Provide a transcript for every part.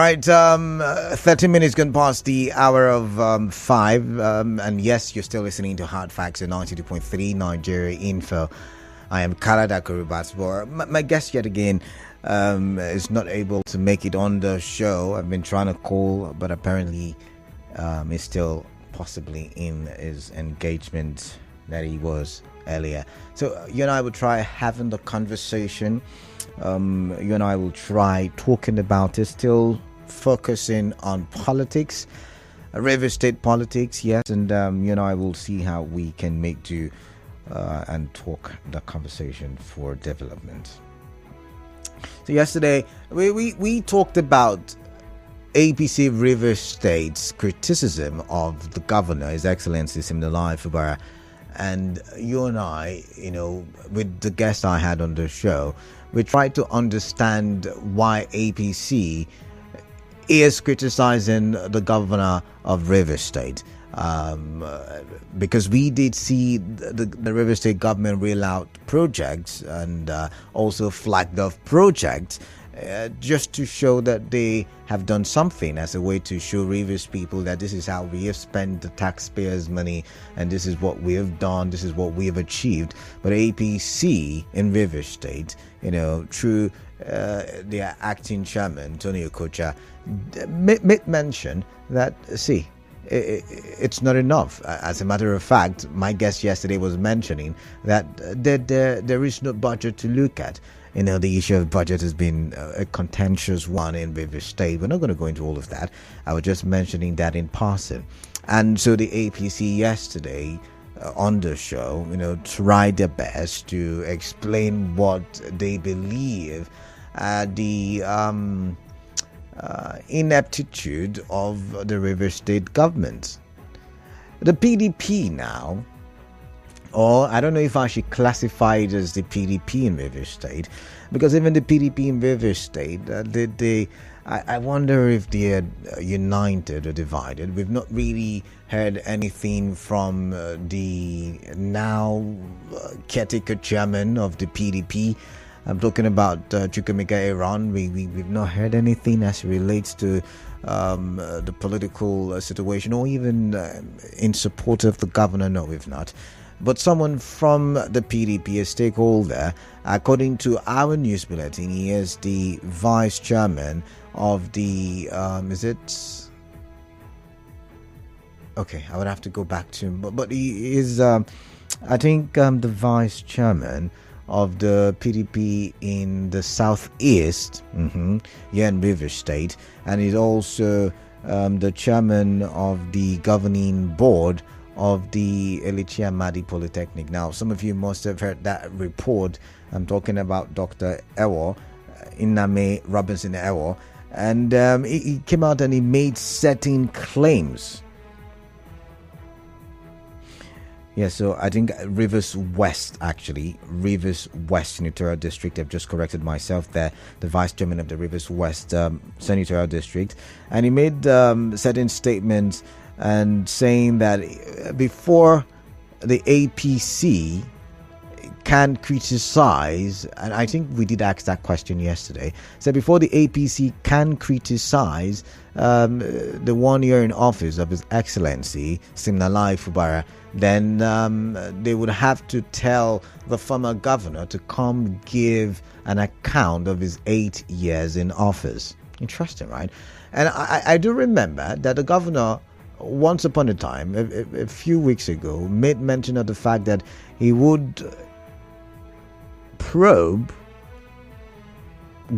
right, 30 minutes gone past the hour of 5. And yes, you're still listening to Hard Facts at 92.3 Nigeria Info. I am Kalada Kurubasbor. My guest yet again is not able to make it on the show. I've been trying to call, but apparently is still possibly in his engagement that he was earlier. So you and I will try having the conversation. You and I will try talking about it, still focusing on politics, River State politics, yes, and you and I will see how we can make do and talk the conversation for development. So yesterday we talked about APC River State's criticism of the governor, His Excellency Nname Fubara, and you and I, with the guest I had on the show, we tried to understand why APC is criticizing the governor of River State. Because we did see the River State government reel out projects and also flagged off projects just to show that they have done something as a way to show Rivers people that this is how we have spent the taxpayers' money and this is what we have done, this is what we have achieved. But APC in River State, through their acting chairman, Tony Okocha, made mention that, it's not enough. As a matter of fact, my guest yesterday was mentioning that there is no budget to look at. The issue of budget has been a contentious one in River State. We're not going to go into all of that. I was just mentioning that in passing. And so the APC yesterday on the show, tried their best to explain what they believe the ineptitude of the River State government. The PDP now, or I don't know if I should classify it as the PDP in River State, because even the PDP in River State, I wonder if they are united or divided. We've not really heard anything from the now caretaker chairman of the PDP. I'm talking about Chukwemeka Ewor. We've not heard anything as it relates to the political situation or even in support of the governor. No, we've not. But someone from the PDP, a stakeholder, according to our news bulletin, he is the vice chairman of the, okay, I would have to go back to him. But he is, I think, the vice chairman of the PDP in the southeast, here in River State, and he's also the chairman of the governing board of the Elichia Madi Polytechnic. Now, some of you must have heard that report. I'm talking about Dr. Ewor, Nname Robinson Ewor, and he came out and he made certain claims. Yeah, so I think Rivers West Senatorial District. I've just corrected myself there. The vice chairman of the Rivers West Senatorial District, and he made certain statements and saying that before the APC can criticize, and I think we did ask that question yesterday, so before the APC can criticize the 1 year in office of His Excellency Nname Fubara, then they would have to tell the former governor to come give an account of his 8 years in office. Interesting, right? And I do remember that the governor, once upon a time, a few weeks ago, made mention of the fact that he would probe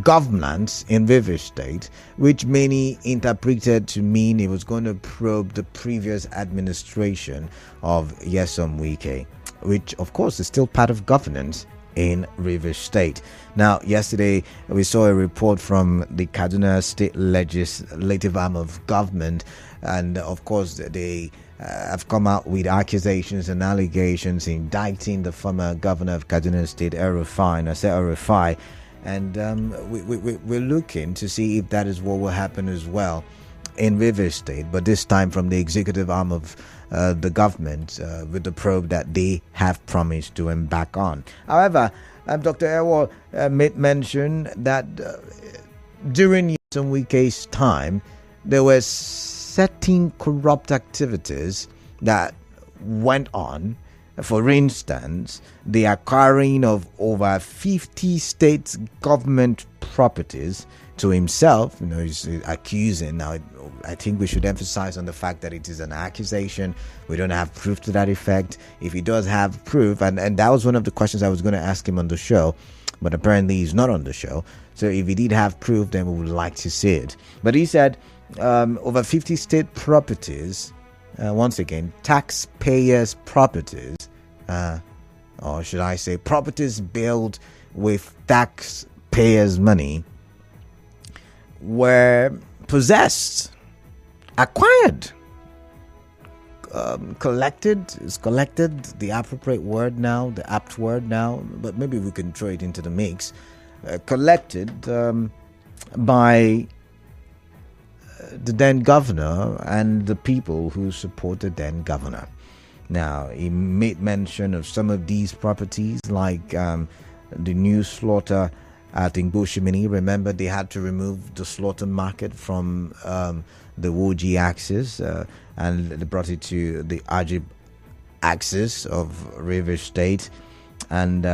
governance in River State, which many interpreted to mean he was going to probe the previous administration of Nyesom Wike, which of course is still part of governance in River State. Now, yesterday we saw a report from the Kaduna State Legislative Arm of Government, and of course they have come out with accusations and allegations indicting the former governor of Kaduna State, Erufai, and we're looking to see if that is what will happen as well in River State, but this time from the executive arm of the government with the probe that they have promised to embark on. However, Dr. Ewor made mention that during Nyesom Wike's time, there were certain corrupt activities that went on. For instance, the acquiring of over 50 state government properties to himself. He's accusing. Now, I think we should emphasize on the fact that it is an accusation. We don't have proof to that effect. If he does have proof, and that was one of the questions I was going to ask him on the show, but apparently he's not on the show. So if he did have proof, then we would like to see it. But he said over 50 state properties, once again, taxpayers' properties, or should I say properties built with taxpayers' money, were possessed, acquired, collected, the appropriate word now, the apt word now, but maybe we can throw it into the mix, collected by the then governor and the people who support the then governor. Now, he made mention of some of these properties, like the new slaughter at Ngboshimini. Remember, they had to remove the slaughter market from the Woji axis, and they brought it to the Ajib axis of Rivers State. And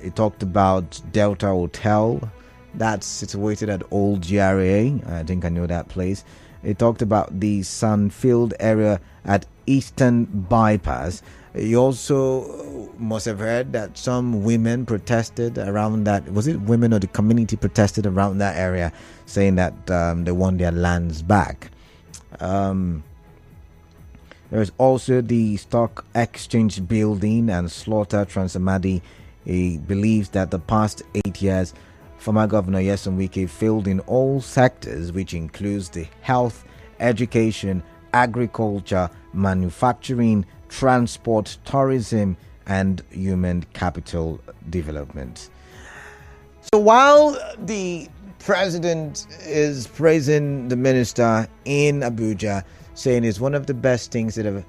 he talked about Delta Hotel, that's situated at Old GRA. I think I know that place. He talked about the Sunfield area at Eastern Bypass. You also must have heard that some women protested around that. Was it women or the community protested around that area, saying that they want their lands back? There's also the Stock Exchange Building and Slaughter Transamadi. He believes that the past 8 years, former Governor Nyesom Wike failed in all sectors, which includes the health, education, agriculture, manufacturing, transport, tourism, and human capital development. So while the president is praising the minister in Abuja, saying it's one of the best things that have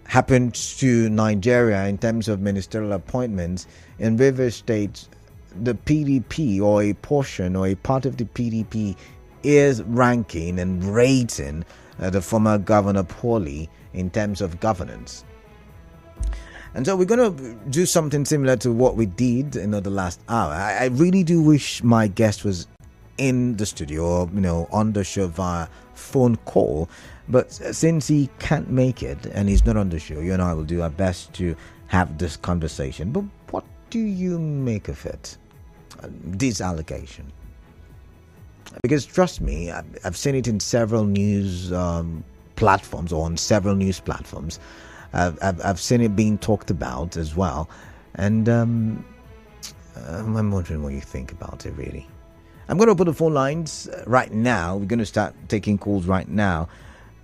happened to Nigeria in terms of ministerial appointments, in Rivers State, the PDP, or a portion or a part of the PDP, is ranking and rating the former governor poorly in terms of governance. And so we're going to do something similar to what we did in the last hour. I really do wish my guest was in the studio, or, on the show via phone call. But since he can't make it and he's not on the show, you and I will do our best to have this conversation. But what do you make of it? This allegation? Because trust me, I've seen it in several news platforms, or on several news platforms. I've seen it being talked about as well. And I'm wondering what you think about it, really. I'm going to open the phone lines right now. We're going to start taking calls right now.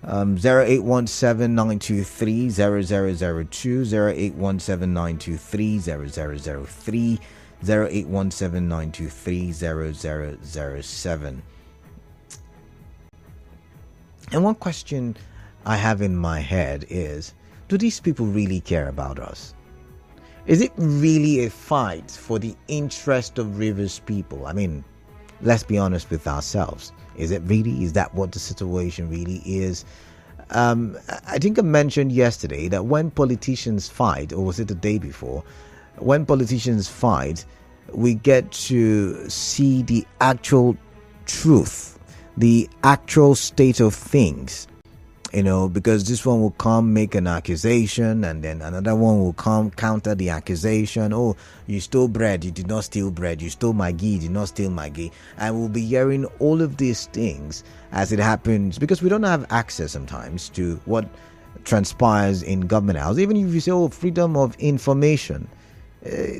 0817-923-0002, 0817-923-0003, 0817-923-0007. And one question I have in my head is, do these people really care about us? Is it really a fight for the interest of Rivers people? I mean, let's be honest with ourselves. Is it really? Is that what the situation really is? I think I mentioned yesterday that when politicians fight, or was it the day before, when politicians fight, we get to see the actual truth, the actual state of things. Because this one will come make an accusation, and then another one will come counter the accusation. Oh, you stole bread, you did not steal bread. You stole my ghee, you did not steal my ghee. And we'll be hearing all of these things as it happens, because we don't have access sometimes to what transpires in government house. Even if you say, oh, freedom of information,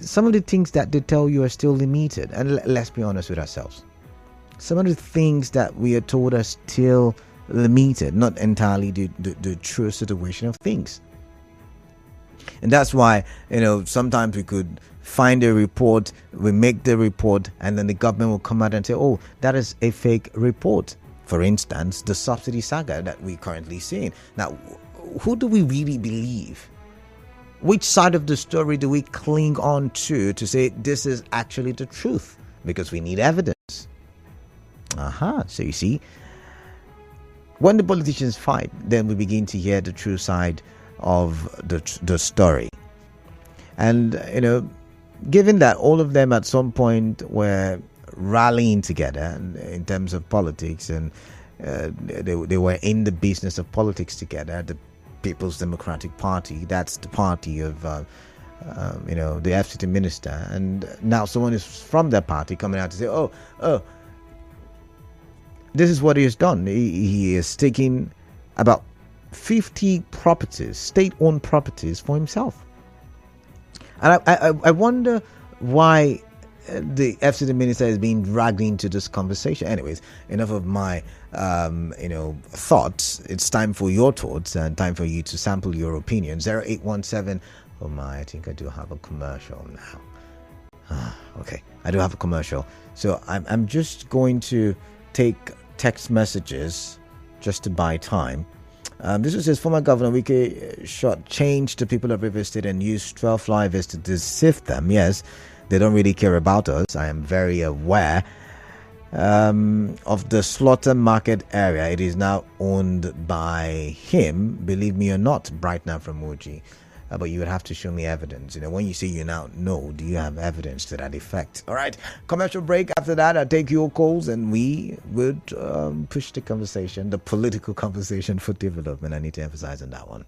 some of the things that they tell you are still limited. And let's be honest with ourselves. Some of the things that we are told are still limited, not entirely the true situation of things. And that's why, sometimes we could find a report, we make the report, and then the government will come out and say, oh, that is a fake report. For instance, the subsidy saga that we're currently seeing. Now, who do we really believe? Which side of the story do we cling on to say this is actually the truth? Because we need evidence. Aha. So you see, when the politicians fight, then we begin to hear the true side of the story. And, given that all of them at some point were rallying together in terms of politics, and they were in the business of politics together, the People's Democratic Party, that's the party of the FCT minister, and now someone is from their party coming out to say, oh, this is what he has done. He is taking about 50 properties, state-owned properties, for himself. And I wonder why the FCT minister is being dragged into this conversation. Anyways, enough of my thoughts. It's time for your thoughts and time for you to sample your opinion. 0817. Oh my, I think I do have a commercial now. Okay, I do have a commercial. So I'm just going to take text messages just to buy time. This was his former governor Wike shortchanged the people of River State and used 12 flyovers to deceive them. Yes, they don't really care about us. I am very aware of the slaughter market area. It is now owned by him, believe me or not, Bright now from Moji. But you would have to show me evidence. When you say you now know, do you have evidence to that effect? All right, commercial break. After that, I'll take your calls and we would push the conversation, the political conversation for development. I need to emphasize on that one.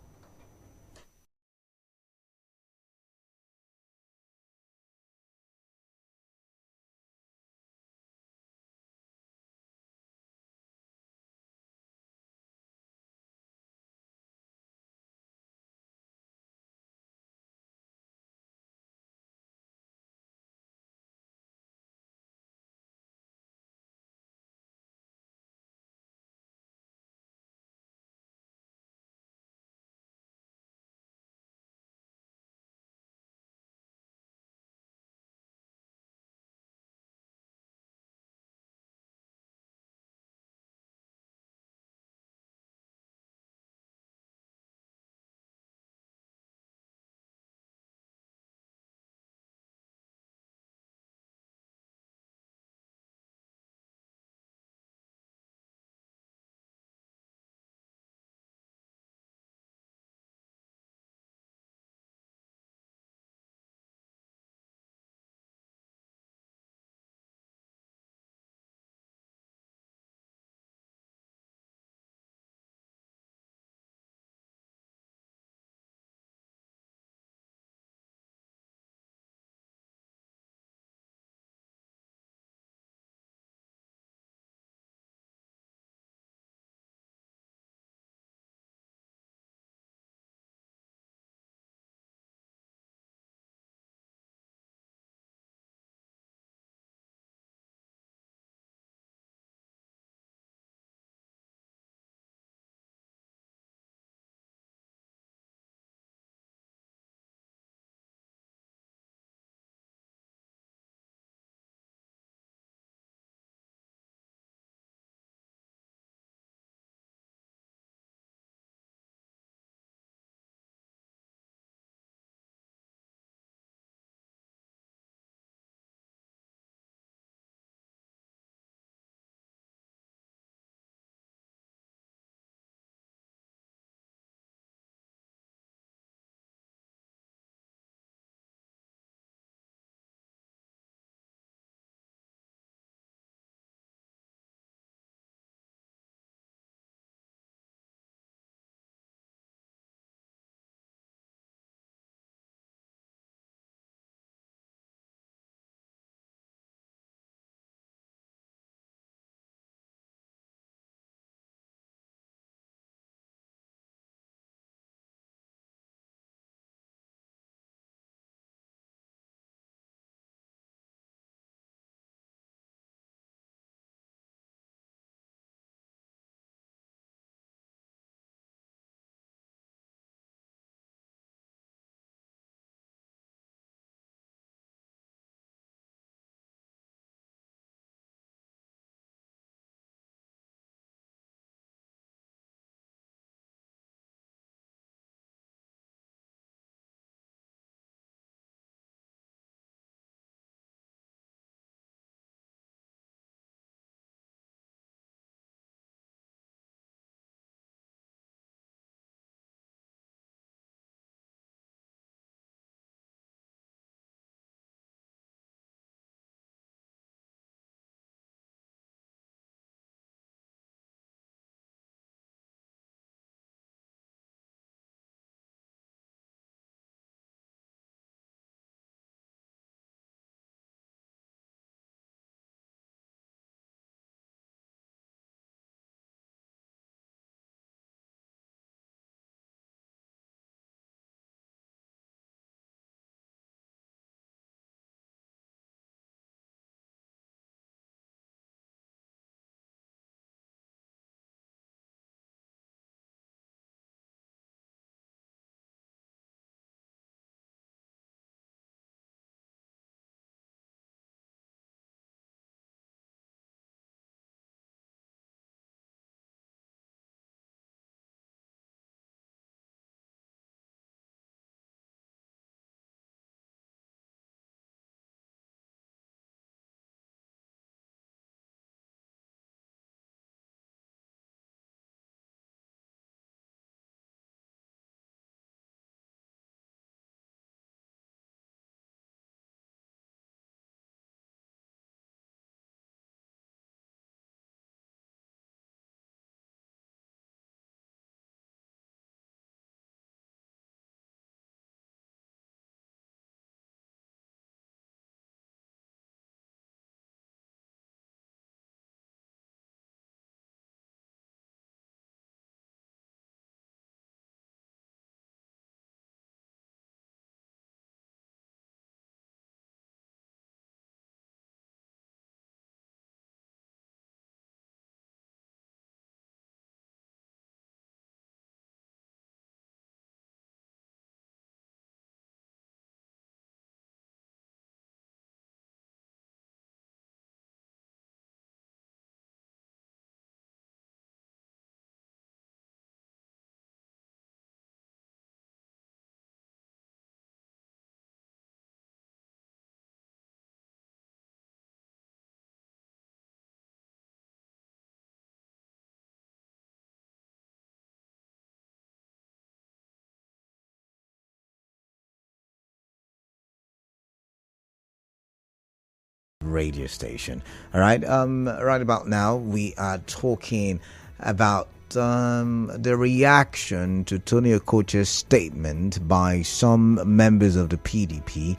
radio station. All right. Right about now, we are talking about the reaction to Tony Okocha's statement by some members of the PDP,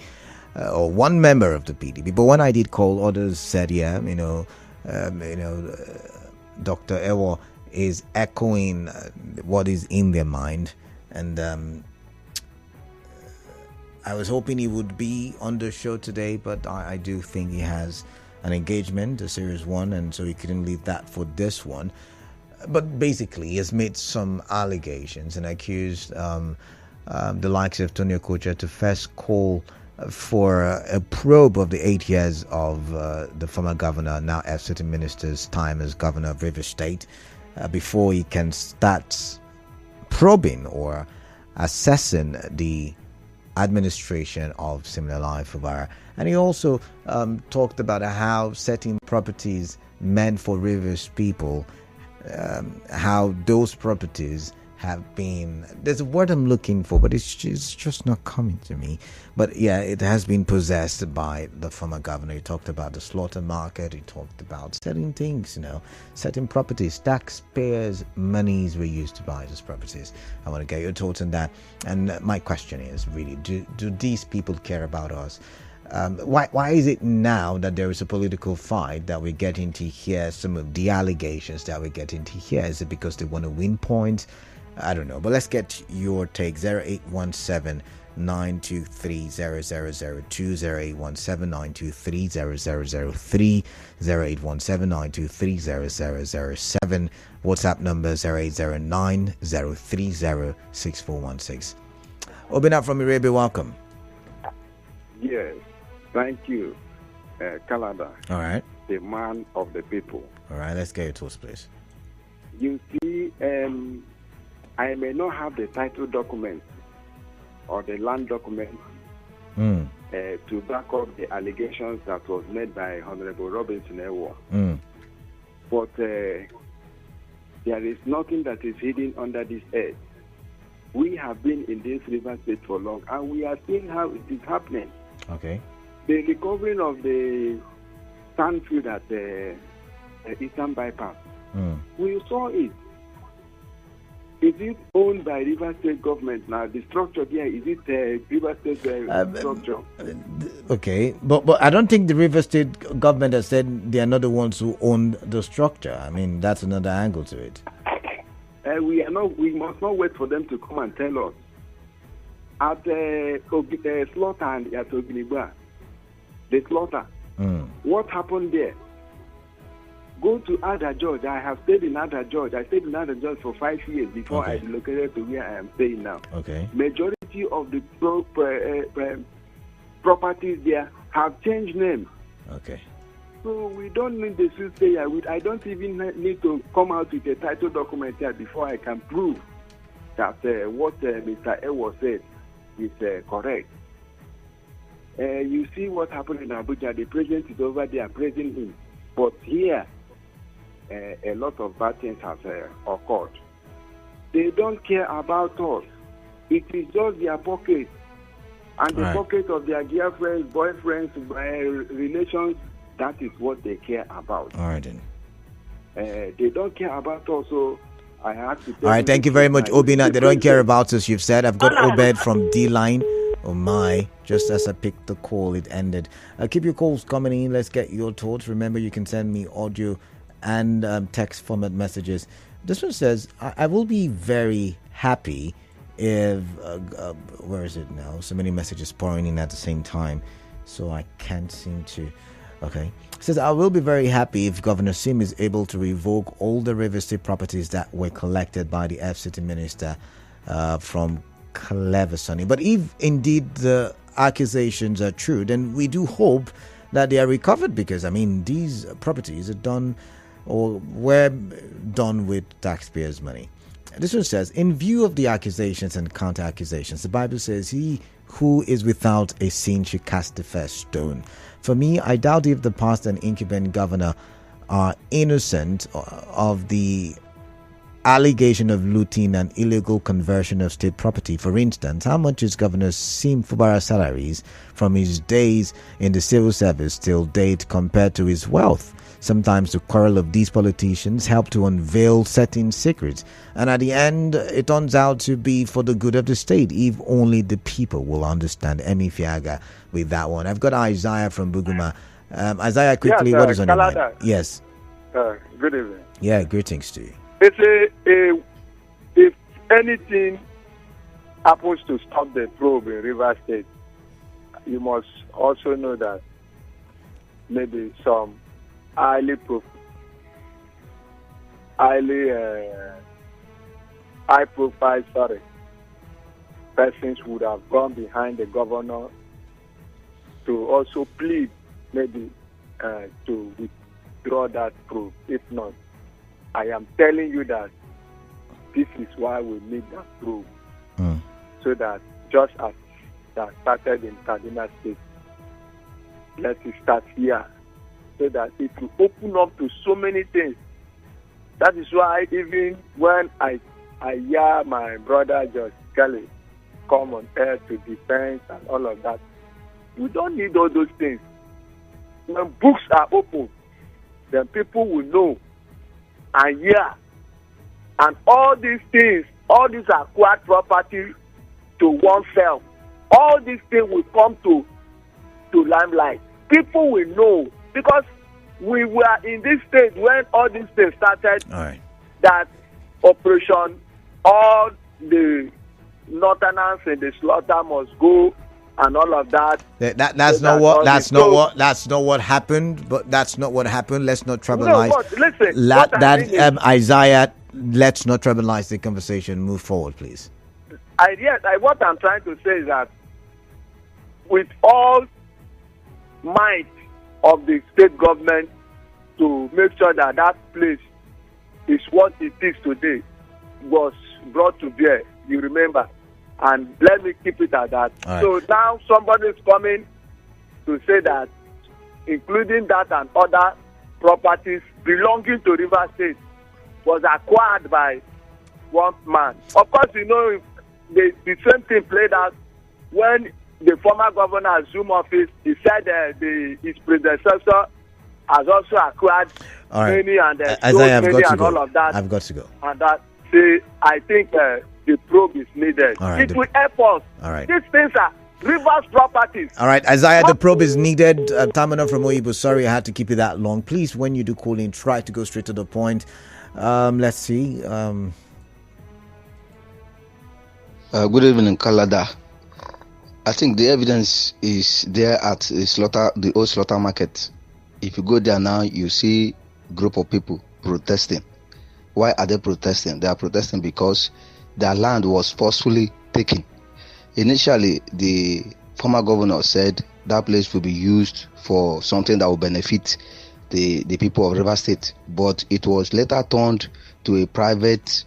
or one member of the PDP. But when I did call, others said, yeah, Dr. Ewor is echoing what is in their mind. And I was hoping he would be on the show today, but I do think he has an engagement, a serious one, and so he couldn't leave that for this one. But basically, he has made some allegations and accused the likes of Tony Okocha to first call for a probe of the 8 years of the former governor, now FCT minister's time as governor of Rivers State, before he can start probing or assessing the administration of Siminalayi Fubara. And he also talked about how certain properties meant for Rivers people, how those properties have been, there's a word I'm looking for, but it's just not coming to me. But yeah, it has been possessed by the former governor. He talked about the slaughter market. He talked about certain things, certain properties, taxpayers' monies were used to buy those properties. I want to get your thoughts on that. And my question is really, do these people care about us? Why is it now that there is a political fight that we're getting to hear some of the allegations that we're getting to hear? Is it because they want to win points? I don't know, but let's get your take. 0817 923 0002, 0817 923 0003, 0817 923 0007, WhatsApp number 0809 030 6416. Obina from Irebe, welcome. Yes, thank you, Canada. All right. The man of the people. All right, let's get your thoughts, please. You see, I may not have the title document or the land document to back up the allegations that was made by Honorable Robinson Ewor. But there is nothing that is hidden under this earth. We have been in this river state for long, and we are seeing how it is happening. Okay. The recovery of the sandfield at the Eastern Bypass, we saw it. Is it owned by River State government now? The structure there, is it River State structure? Okay, but I don't think the River State government has said they are not the ones who own the structure. I mean, that's another angle to it. We must not wait for them to come and tell us. At slaughter and at Oginigba, the slaughter, what happened there? Go to Ada George. I have stayed in Ada George. I stayed in Ada George for 5 years before I relocated to where I am staying now. Okay. Majority of the properties there have changed names. Okay. So we don't need the soothsayer. I don't even need to come out with a title document here before I can prove that what Mr. Ewor said is correct. You see what happened in Abuja. The president is over there praising him. But here, a lot of bad things have occurred. They don't care about us. It is just their pocket and the pocket of their girlfriends, boyfriends, relations. That is what they care about. All right, then. They don't care about us, so I have to... All right, thank you very much, Obina. They don't care about us, you've said. I've got Obed from D-Line. Oh my, just as I picked the call, it ended. Keep your calls coming in. Let's get your thoughts. Remember, you can send me audio and text format messages. This one says, I will be very happy if... where is it now? So many messages pouring in at the same time, so I can't seem to... Okay. It says, I will be very happy if Governor Sim is able to revoke all the River State properties that were collected by the FCT minister from Cleversony. But if indeed the accusations are true, then we do hope that they are recovered, because, I mean, these properties are done or were done with taxpayers' money. This one says, in view of the accusations and counter-accusations, the Bible says, he who is without a sin should cast the first stone. For me, I doubt if the past and incumbent governor are innocent of the allegation of looting and illegal conversion of state property. For instance, how much is Governor Sim Fubara's salaries from his days in the civil service till date compared to his wealth? Sometimes the quarrel of these politicians help to unveil certain secrets, and at the end, it turns out to be for the good of the state, if only the people will understand. Emi Fiaga with that one. I've got Isaiah from Buguma. Isaiah, quickly, yes, what is on your mind? Kalada. Yes. Good evening. Yeah, greetings to you. If anything happens to stop the probe in River State, you must also know that maybe some high profile persons would have gone behind the governor to also plead maybe to withdraw that probe. If not, I am telling you that this is why we need that probe. So that just as that started in Kaduna State, let it start here, so that it will open up to so many things. That is why even when I hear my brother George Kelly come on air to defend and all of that, we don't need all those things. When books are open, then people will know and hear. And all these things, all these acquired property to oneself, all these things will come to limelight. People will know, because we were in this stage when all these things started. All right. That operation, all the northerners and the slaughter must go, and all of that. That's not what happened. But that's not what happened. Let's not troublize. No, but listen. Isaiah, let's not troublize the conversation. Move forward, please. What I'm trying to say is that with all might of the state government to make sure that that place is what it is today was brought to bear, you remember, and let me keep it at that. Right. So now somebody is coming to say that including that and other properties belonging to River State was acquired by one man. Of course, you know, the same thing played out when the former governor assumed office. He said his predecessor has also acquired many and all of that. I've got to go. And that, I think the probe is needed. Right, it will help us. All right. These things are reverse properties. All right, Isaiah, the probe is needed. Tamina from Oyibo, sorry I had to keep you that long. Please, when you do call in, try to go straight to the point. Let's see. Good evening, Kalada. I think the evidence is there at the old slaughter market. If you go there now, you see a group of people protesting. Why are they protesting? They are protesting because their land was forcefully taken. Initially, the former governor said that place will be used for something that will benefit the people of River State, but it was later turned to a private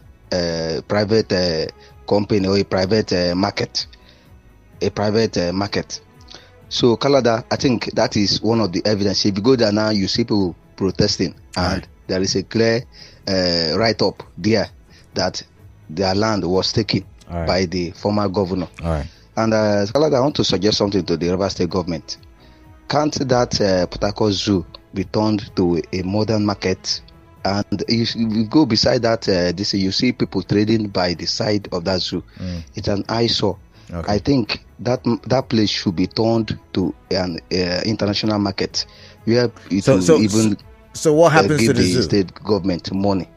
company or a private market. So, Kalada, I think that is one of the evidence. If you go there now, you see people protesting, and there is a clear write-up there that their land was taken by the former governor. And Kalada, I want to suggest something to the River State government. Can't that Port Harcourt Zoo be turned to a modern market? And if you go beside that, you see people trading by the side of that zoo. It's an eyesore. I think that place should be turned to an international market where So what happens give to the zoo? State government money.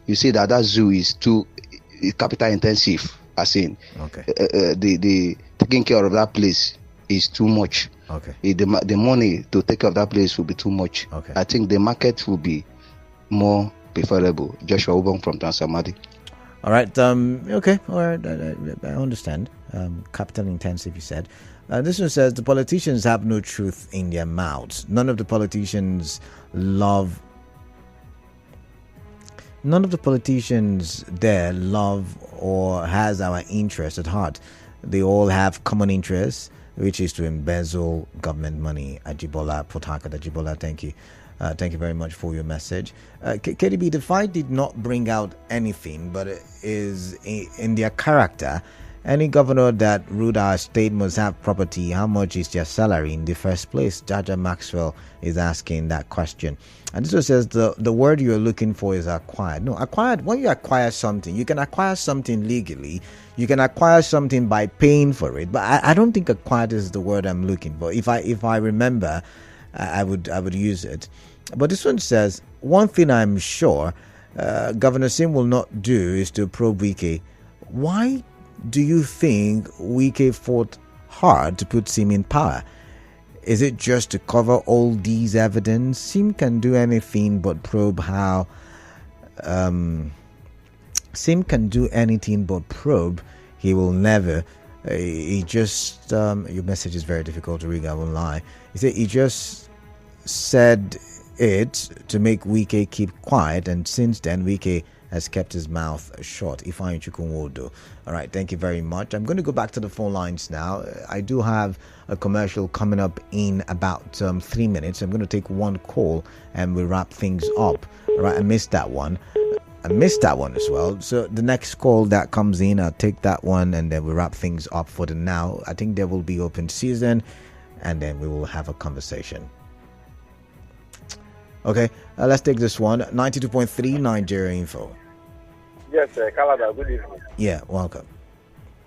You see that zoo is too capital intensive. As in, the taking care of that place is too much. The money to take care of that place will be too much. I think the market will be more preferable. Joshua Ubong from Tansamadi. All right. Okay. All right. I understand. Capital intensive, you said. This one says the politicians have no truth in their mouths. None of the politicians there love or has our interest at heart. They all have common interests, which is to embezzle government money. Ajibola, Port Harcourt, Ajibola, thank you. Thank you very much for your message. KDB, the fight did not bring out anything, but it is in their character. Any governor that ruled our state must have property. How much is their salary in the first place? Jaja Maxwell is asking that question. And this one says the word you're looking for is acquired. No, acquired, when you acquire something, you can acquire something legally. You can acquire something by paying for it. But I don't think acquired is the word I'm looking for. If I remember, I would use it. But this one says, one thing I'm sure Governor Sim will not do is to probe Wike. Why do you think Wike fought hard to put Sim in power? Is it just to cover all these evidence? Sim can do anything but probe how. Sim can do anything but probe. He will never. He just. Your message is very difficult to read. I won't lie. He said he just said it to make Wike keep quiet, and since then Wike has kept his mouth shut. Ifeanyi Chukwuwodo. All right, thank you very much. I'm going to go back to the phone lines now. I do have a commercial coming up in about 3 minutes. I'm going to take one call and we'll wrap things up. All right, I missed that one as well. So the next call that comes in, I'll take that one and then we'll wrap things up for the now. I think there will be open season and then we will have a conversation. Okay, let's take this one. 92.3 Nigeria Info. Yes, Canada, good evening. Yeah, welcome.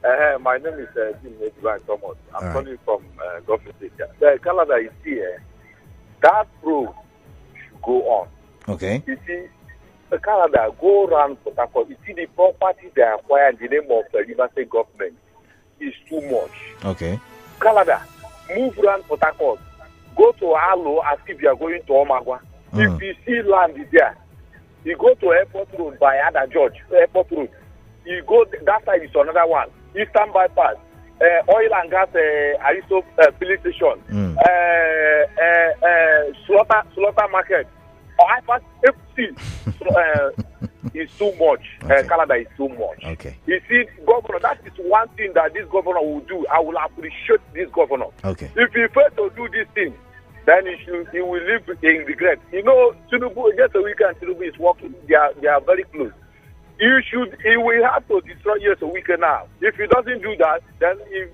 My name is Nname Thomas. I'm calling from Gulf State. Canada is here. That probe should go on. Okay. You see, Canada, go around Port Harcourt. You see, the property they acquire in the name of the River State government is too much. Okay. Canada, move around Port Harcourt. Go to Alo as if you are going to Omagwa. If you see land there, you go to Airport Road by Ada George, Airport Road. You go, that side is another one. Eastern Bypass, Oil and Gas, Aristo filling station, Slaughter Market. Bypass FC is too much. Okay. Canada is too much. Okay. You see, governor, that is one thing that this governor will do. I will appreciate this governor. Okay. If he fails to do this thing, then he will live in regret. You know, Tinubu, just a weekend, Tinubu is working. They are very close. He will have to destroy just a weekend now. If he doesn't do that, then he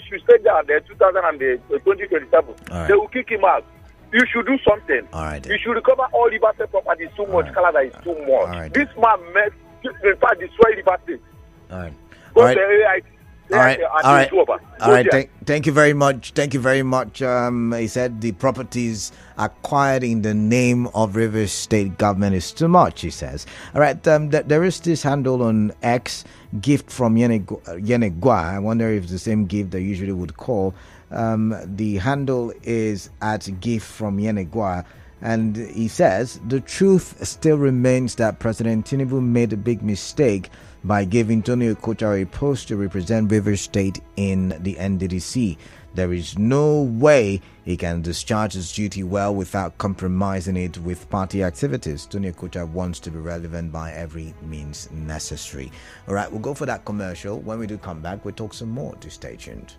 should stay there at 2027. Right. They will kick him out. You should do something. All right. You should recover all River State property. Too much. Right. Canada is too much. Right. This man in fact, destroy River State. All right. Go All right. to All right. All right. All right. Thank you very much. Thank you very much. He said the properties acquired in the name of Rivers State government is too much, he says. All right. There is this handle on X, gift from Yenegua. I wonder if it's the same gift that usually would call. The handle is at gift from Yenegua. And he says the truth still remains that President Tinubu made a big mistake by giving Tony Okocha a post to represent Rivers State in the NDDC. There is no way he can discharge his duty well without compromising it with party activities. Tony Okocha wants to be relevant by every means necessary. All right, we'll go for that commercial. When we do come back, we'll talk some more. To stay tuned.